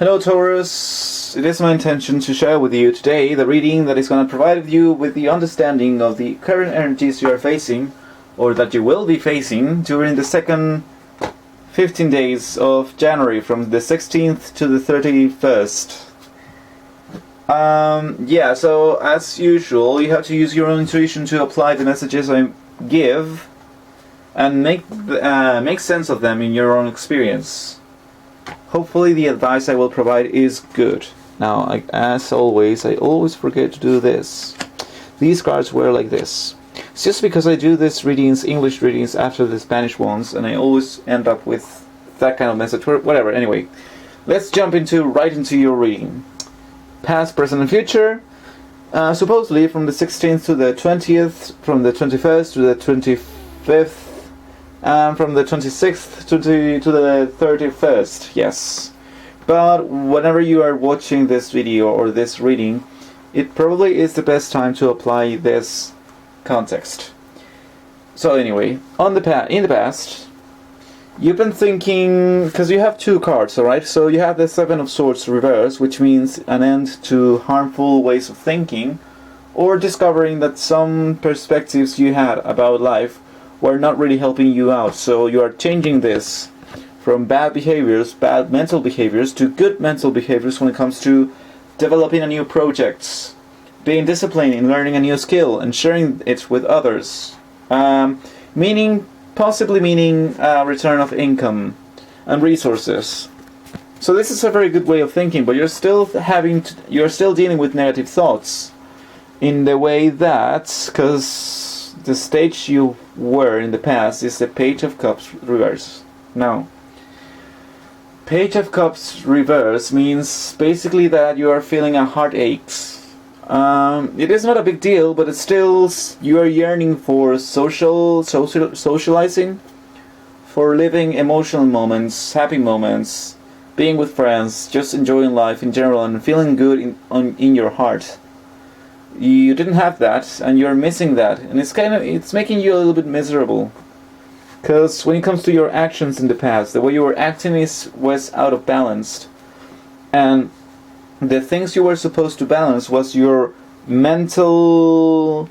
Hello Taurus, it is my intention to share with you today the reading that is going to provide you with the understanding of the current energies you are facing, or that you will be facing, during the second 15 days of January, from the 16th to the 31st. So as usual, you have to use your own intuition to apply the messages I give and make sense of them in your own experience. Hopefully the advice I will provide is good. Now, as always, I always forget to do this. These cards were like this. It's just because I do these readings, English readings, after the Spanish ones, and I always end up with that kind of message. Whatever, anyway. Let's jump right into your reading. Past, present, and future. Supposedly from the 16th to the 20th, from the 21st to the 25th, and from the 26th to the 31st, yes. But whenever you are watching this video or this reading, it probably is the best time to apply this context. So anyway, in the past, you've been thinking, because you have two cards, alright? So you have the Seven of Swords reverse, which means an end to harmful ways of thinking, or discovering that some perspectives you had about life were not really helping you out. So you are changing this from bad behaviors, bad mental behaviors, to good mental behaviors when it comes to developing a new project, being disciplined in learning a new skill and sharing it with others. Possibly meaning return of income and resources. So this is a very good way of thinking, but you're still dealing with negative thoughts in the way that, because the stage you were in the past is the Page of Cups reverse. Now, Page of Cups reverse means basically that you are feeling a heartaches. It is not a big deal, but it's still, you are yearning for socializing, for living emotional moments, happy moments, being with friends, just enjoying life in general and feeling good in your heart. You didn't have that, and you're missing that, and it's making you a little bit miserable. Because when it comes to your actions in the past, the way you were acting was out of balance, and the things you were supposed to balance was your mental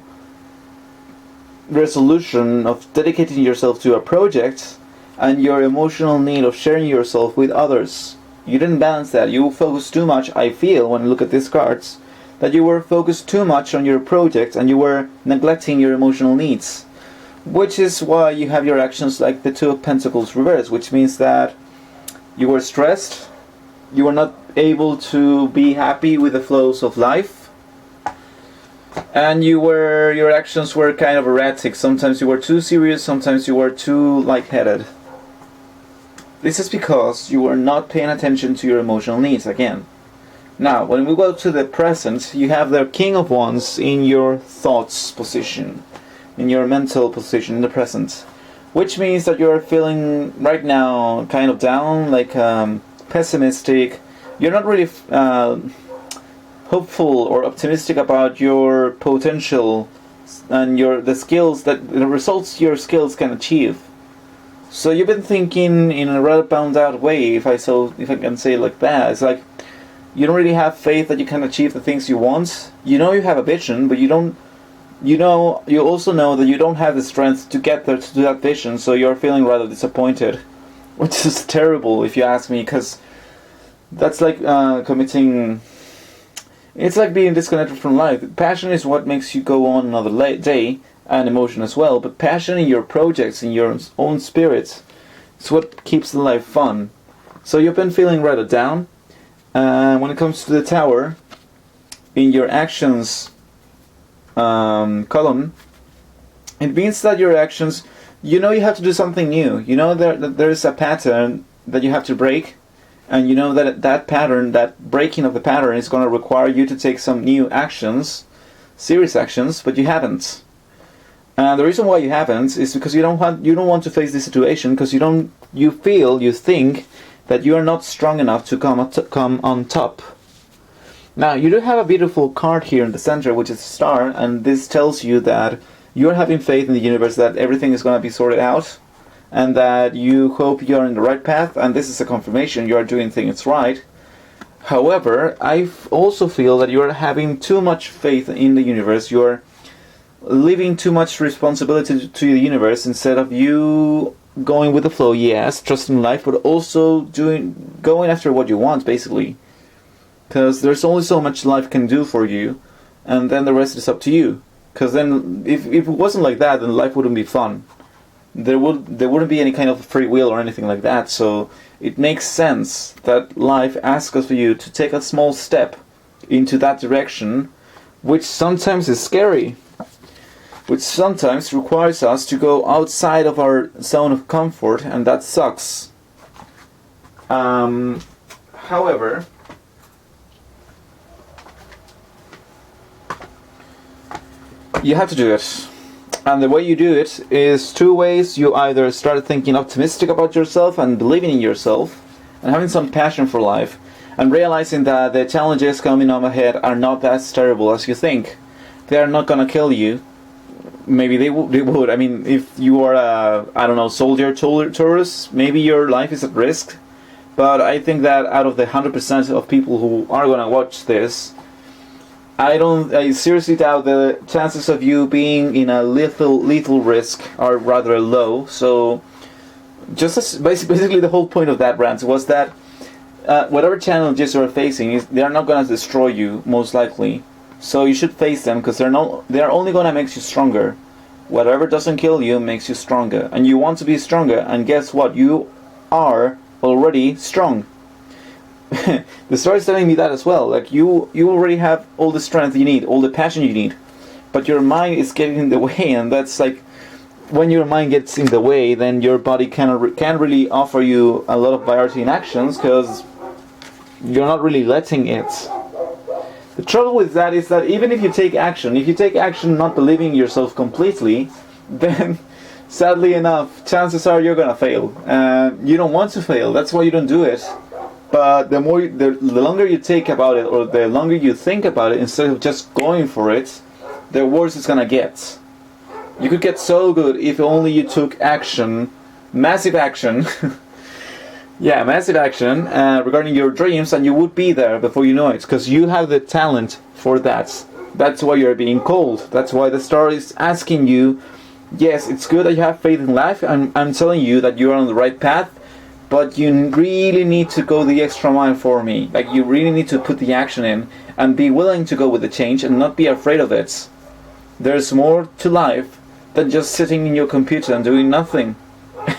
resolution of dedicating yourself to a project and your emotional need of sharing yourself with others. You didn't balance that. You focused too much, I feel, when I look at these cards, that you were focused too much on your project and you were neglecting your emotional needs. Which is why you have your actions like the Two of Pentacles reverse, which means that you were stressed, you were not able to be happy with the flows of life, and your actions were kind of erratic. Sometimes you were too serious, sometimes you were too lightheaded. This is because you were not paying attention to your emotional needs again. Now, when we go to the present, you have the King of Wands in your thoughts position, in your mental position in the present, which means that you're feeling right now kind of down, like pessimistic. You're not really hopeful or optimistic about your potential and the skills the results your skills can achieve. So you've been thinking in a rather bound out way, if I can say it like that. It's like you don't really have faith that you can achieve the things you want. You know you have a vision, but you also know that you don't have the strength to get there to that vision, so you're feeling rather disappointed. Which is terrible, if you ask me, because that's like it's like being disconnected from life. Passion is what makes you go on another day, and emotion as well, but passion in your projects, in your own spirit, is what keeps the life fun. So you've been feeling rather down. When it comes to the Tower, in your actions column, it means that your actions, you have to do something new. You know that there is a pattern that you have to break, and you know that pattern, that breaking of the pattern, is going to require you to take some new actions, serious actions, but you haven't. And the reason why you haven't is because you don't want to face this situation, because you think that you are not strong enough to come on top. Now, you do have a beautiful card here in the center, which is a star, and this tells you that you're having faith in the universe that everything is going to be sorted out, and that you hope you're in the right path, and this is a confirmation you are doing things right. However, I also feel that you are having too much faith in the universe. You are leaving too much responsibility to the universe instead of you going with the flow. Yes, trusting life, but also going after what you want, basically. Because there's only so much life can do for you, and then the rest is up to you. Because then, if it wasn't like that, then life wouldn't be fun. There wouldn't be any kind of free will or anything like that. So it makes sense that life asks us for you to take a small step into that direction, which sometimes is scary, which sometimes requires us to go outside of our zone of comfort, and that sucks. However, you have to do it. And the way you do it is two ways. You either start thinking optimistic about yourself and believing in yourself and having some passion for life and realizing that the challenges coming up ahead are not as terrible as you think. They are not going to kill you. Maybe they would. I mean, if you are a, I don't know, soldier Taurus, maybe your life is at risk. But I think that out of the 100% of people who are going to watch this, I seriously doubt the chances of you being in a lethal risk are rather low. So, basically the whole point of that rant was that whatever challenges you are facing, they are not going to destroy you, most likely. So you should face them because they're only going to make you stronger. Whatever doesn't kill you makes you stronger, and you want to be stronger. And guess what? You are already strong. The story is telling me that as well. Like you already have all the strength you need, all the passion you need, but your mind is getting in the way, and that's like when your mind gets in the way, then your body can't really offer you a lot of variety in actions because you're not really letting it. The trouble with that is that even if you take action not believing in yourself completely, then sadly enough, chances are you're gonna fail, and you don't want to fail. That's why you don't do it. But the longer you take about it, or the longer you think about it, instead of just going for it, the worse it's gonna get. You could get so good if only you took action, massive action, yeah, massive action regarding your dreams, and you would be there before you know it, because you have the talent for that. That's why you're being called. That's why the star is asking you, yes, it's good that you have faith in life. I'm telling you that you're on the right path. But you really need to go the extra mile for me. Like, you really need to put the action in and be willing to go with the change and not be afraid of it. There's more to life than just sitting in your computer and doing nothing.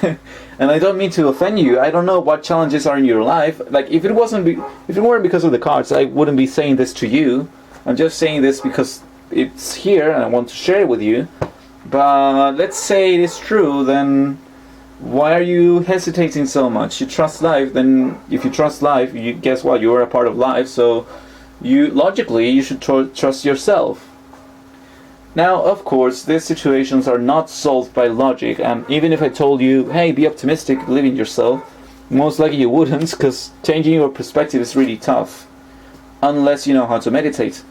And I don't mean to offend you. I don't know what challenges are in your life. Like, if it weren't because of the cards, I wouldn't be saying this to you. I'm just saying this because it's here and I want to share it with you. But let's say it is true, then why are you hesitating so much? You trust life, then if you trust life, guess what? You are a part of life, so logically you should trust yourself. Now, of course, these situations are not solved by logic, and even if I told you, hey, be optimistic, believe in yourself, most likely you wouldn't, because changing your perspective is really tough, unless you know how to meditate.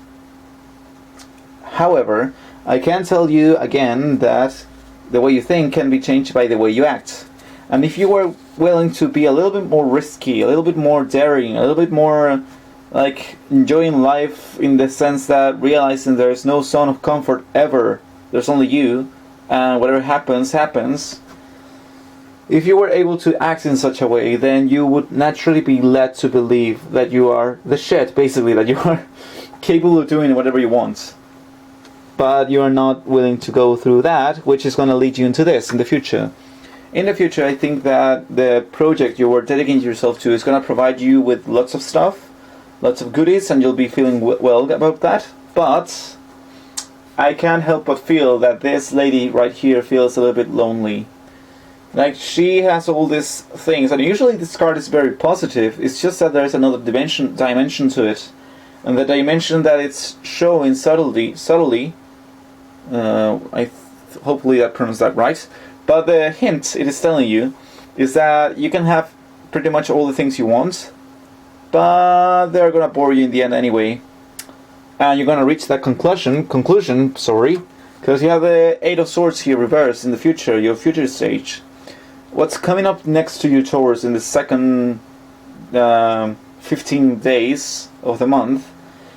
However, I can tell you again that the way you think can be changed by the way you act. And if you are willing to be a little bit more risky, a little bit more daring, a little bit more like enjoying life in the sense that realizing there is no zone of comfort ever, there's only you, and whatever happens, happens. If you were able to act in such a way, then you would naturally be led to believe that you are the shit, basically, that you are capable of doing whatever you want. But you are not willing to go through that, which is going to lead you into this in the future. In the future, I think that the project you were dedicating yourself to is going to provide you with lots of stuff, lots of goodies, and you'll be feeling well about that. But I can't help but feel that this lady right here feels a little bit lonely. Like, she has all these things, and usually this card is very positive. It's just that there's another dimension to it. And the dimension that it's showing subtly, hopefully I pronounced that right. But the hint it is telling you is that you can have pretty much all the things you want, but they're gonna bore you in the end anyway. And you're gonna reach that conclusion, because you have the Eight of Swords here reversed in the future, your future stage. What's coming up next to you, Taurus, in the second 15 days of the month,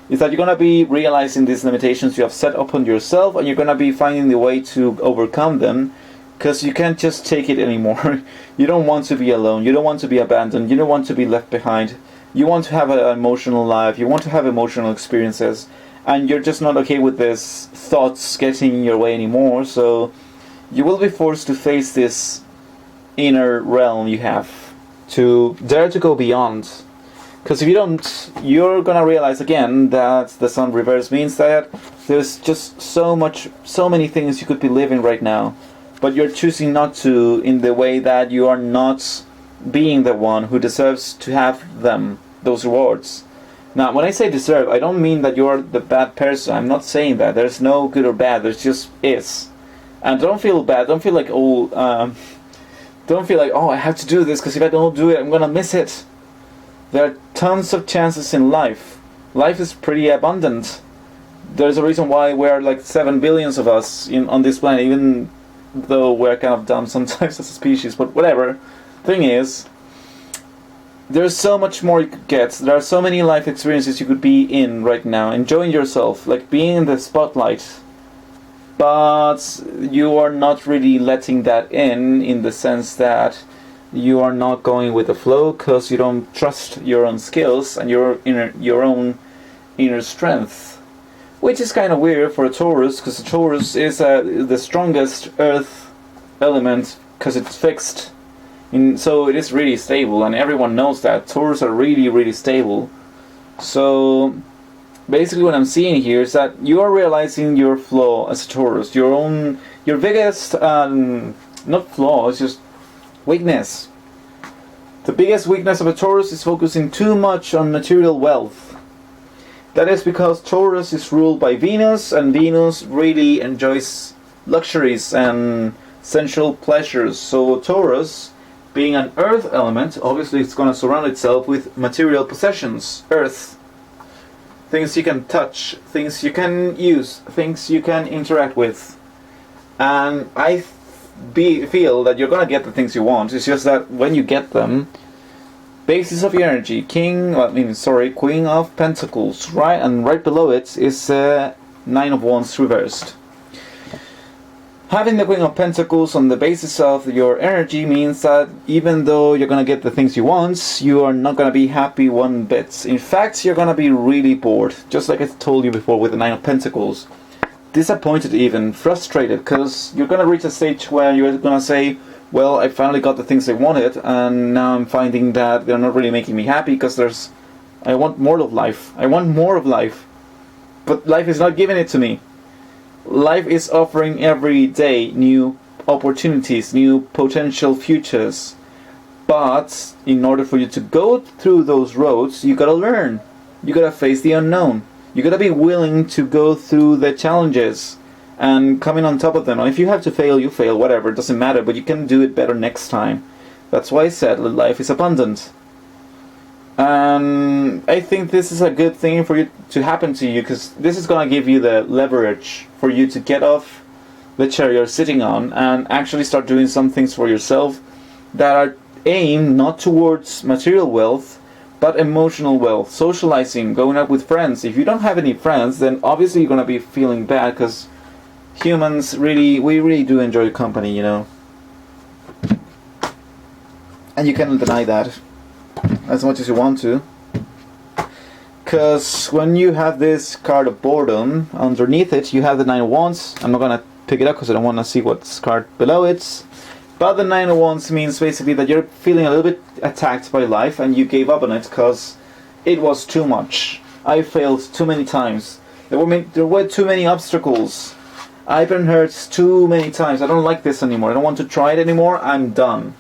is that you're going to be realizing these limitations you have set upon yourself, and you're going to be finding the way to overcome them, because you can't just take it anymore. You don't want to be alone, you don't want to be abandoned, you don't want to be left behind. You want to have an emotional life, you want to have emotional experiences, and you're just not okay with these thoughts getting in your way anymore, so you will be forced to face this inner realm you have, to dare to go beyond. Because if you don't, you're gonna realize again that the sun reverse means that there's just so many things you could be living right now, but you're choosing not to, in the way that you are not being the one who deserves to have them, those rewards. Now, when I say deserve, I don't mean that you're the bad person. I'm not saying that. There's no good or bad. There's just is. And don't feel bad. Don't feel like, oh, I have to do this, because if I don't do it, I'm gonna miss it. There are tons of chances in life. Life is pretty abundant. There's a reason why we're like 7 billions of us on this planet, even though we're kind of dumb sometimes as a species, but whatever. Thing is, there's so much more you could get. There are so many life experiences you could be in right now, enjoying yourself, like being in the spotlight. But you are not really letting that in the sense that you are not going with the flow, because you don't trust your own skills and your own inner strength. Which is kind of weird for a Taurus, because a Taurus is the strongest earth element, because it's fixed. So it is really stable, and everyone knows that. Taurus are really, really stable. So basically what I'm seeing here is that you are realizing your flaw as a Taurus. Your biggest, not flaw, it's just weakness. The biggest weakness of a Taurus is focusing too much on material wealth. That is because Taurus is ruled by Venus, and Venus really enjoys luxuries and sensual pleasures. So Taurus, being an earth element, obviously it's going to surround itself with material possessions, earth. Things you can touch, things you can use, things you can interact with. And I feel that you're going to get the things you want. It's just that when you get them, basis of your energy, Queen of Pentacles, right? And right below it is Nine of Wands reversed. Having the Queen of Pentacles on the basis of your energy means that even though you're going to get the things you want, you are not going to be happy one bit. In fact, you're going to be really bored, just like I told you before with the Nine of Pentacles. Disappointed even, frustrated, because you're going to reach a stage where you're going to say, well, I finally got the things I wanted, and now I'm finding that they're not really making me happy, because I want more of life. I want more of life. But life is not giving it to me. Life is offering every day new opportunities, new potential futures. But in order for you to go through those roads, you gotta learn. You gotta face the unknown. You gotta be willing to go through the challenges and coming on top of them. And if you have to fail, you fail, whatever, it doesn't matter, but you can do it better next time. That's why I said life is abundant. And I think this is a good thing for you to happen to you, because this is going to give you the leverage for you to get off the chair you're sitting on and actually start doing some things for yourself that are aimed not towards material wealth, but emotional wealth, socializing, going out with friends. If you don't have any friends, then obviously you're going to be feeling bad, because humans we really do enjoy company, you know. And you cannot deny that as much as you want to, because when you have this card of boredom, underneath it you have the Nine of Wands. I'm not going to pick it up because I don't want to see what's card below it, but the Nine of Wands means basically that you're feeling a little bit attacked by life and you gave up on it because it was too much. I failed too many times. There were too many obstacles. I've been hurt too many times. I don't like this anymore. I don't want to try it anymore. I'm done.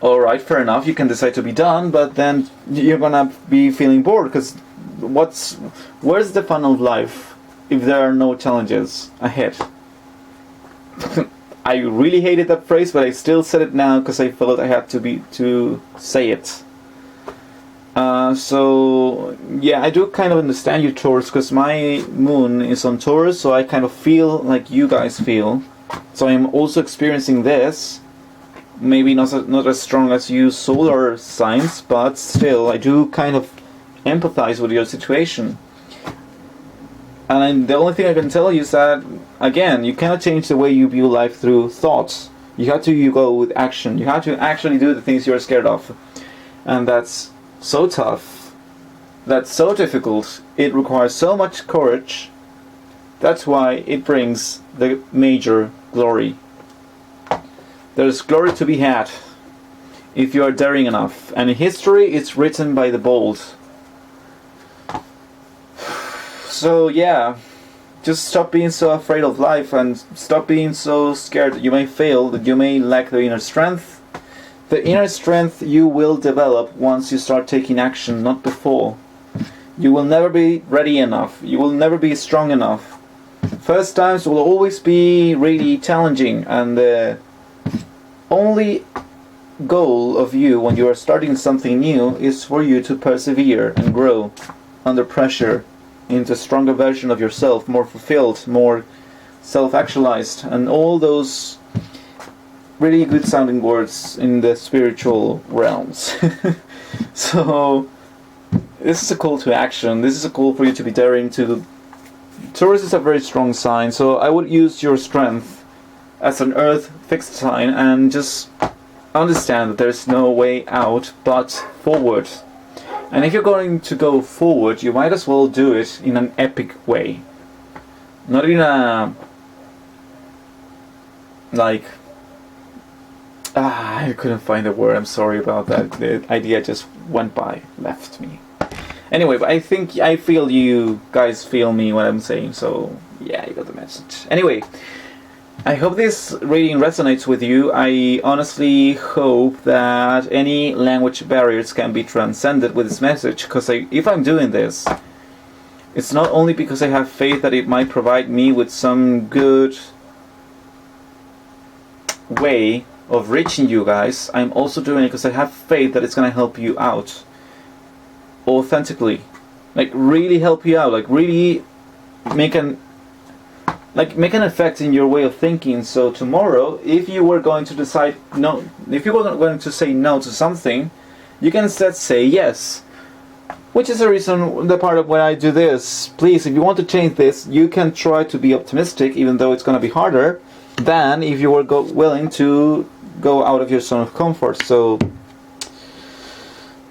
Alright, fair enough, you can decide to be done, but then you're gonna be feeling bored, because where's the fun of life if there are no challenges ahead? I really hated that phrase, but I still said it now because I felt I had to say it. So yeah, I do kind of understand you, Taurus, because my moon is on Taurus, so I kind of feel like you guys feel. So I'm also experiencing this. maybe not as strong as you solar signs, but still I do kind of empathize with your situation. And the only thing I can tell you is that, again, you cannot change the way you view life through thoughts. You have to go with action. You have to actually do the things you're scared of. And that's so tough. That's so difficult. It requires so much courage. That's why it brings the major glory. There's glory to be had if you are daring enough. And in history, it's written by the bold. So yeah, just stop being so afraid of life and stop being so scared that you may fail, that you may lack the inner strength. The inner strength you will develop once you start taking action, not before. You will never be ready enough. You will never be strong enough. First times will always be really challenging, and the only goal of you when you are starting something new is for you to persevere and grow under pressure into a stronger version of yourself, more fulfilled, more self-actualized, and all those really good sounding words in the spiritual realms. So this is a call to action. This is a call for you to be daring to. Taurus is a very strong sign, so I would use your strength as an earth fixed sign and just understand that there's no way out but forward. And if you're going to go forward, you might as well do it in an epic way. Not in a... like... I couldn't find the word, I'm sorry about that. The idea just went by, left me. Anyway, but I feel you guys feel me what I'm saying, so yeah, you got the message. Anyway, I hope this reading resonates with you. I honestly hope that any language barriers can be transcended with this message, because if I'm doing this, it's not only because I have faith that it might provide me with some good way of reaching you guys. I'm also doing it because I have faith that it's going to help you out authentically, like really help you out, like really make an effect in your way of thinking. So tomorrow, if you were going to decide no, if you were going to say no to something, you can instead say yes, which is the reason, the part of why I do this. Please, if you want to change this, you can try to be optimistic, even though it's going to be harder than if you were willing to go out of your zone of comfort. So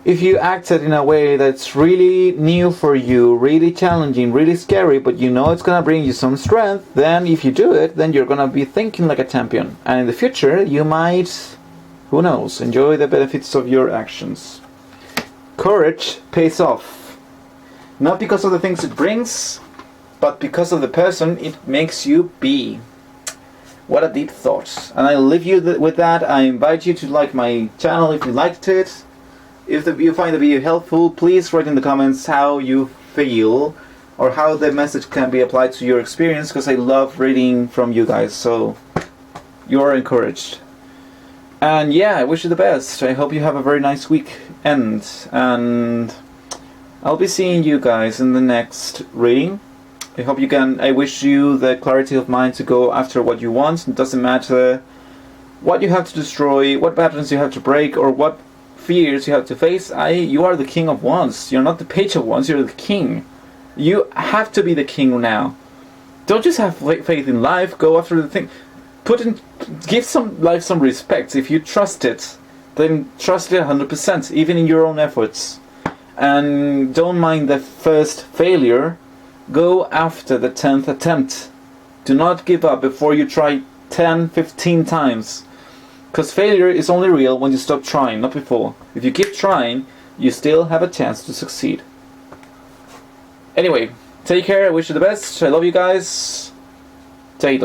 if you acted in a way that's really new for you, really challenging, really scary, but you know it's going to bring you some strength, then if you do it, then you're going to be thinking like a champion. And in the future, you might, who knows, enjoy the benefits of your actions. Courage pays off. Not because of the things it brings, but because of the person it makes you be. What a deep thought. And I leave you with that. I invite you to like my channel if you liked it. If you find the video helpful, please write in the comments how you feel or how the message can be applied to your experience, because I love reading from you guys, so you're encouraged. And yeah, I wish you the best. I hope you have a very nice weekend, and I'll be seeing you guys in the next reading. I wish you the clarity of mind to go after what you want. It doesn't matter what you have to destroy, what patterns you have to break, or what fears you have to face. You are the king of wands. You're not the page of wands, you're the king. You have to be the king now. Don't just have faith in life, go after the thing. Give life some respect. If you trust it, then trust it 100%, even in your own efforts. And don't mind the first failure. Go after the 10th attempt. Do not give up before you try 10, 15 times. Because failure is only real when you stop trying, not before. If you keep trying, you still have a chance to succeed. Anyway, take care, I wish you the best, I love you guys. Take it.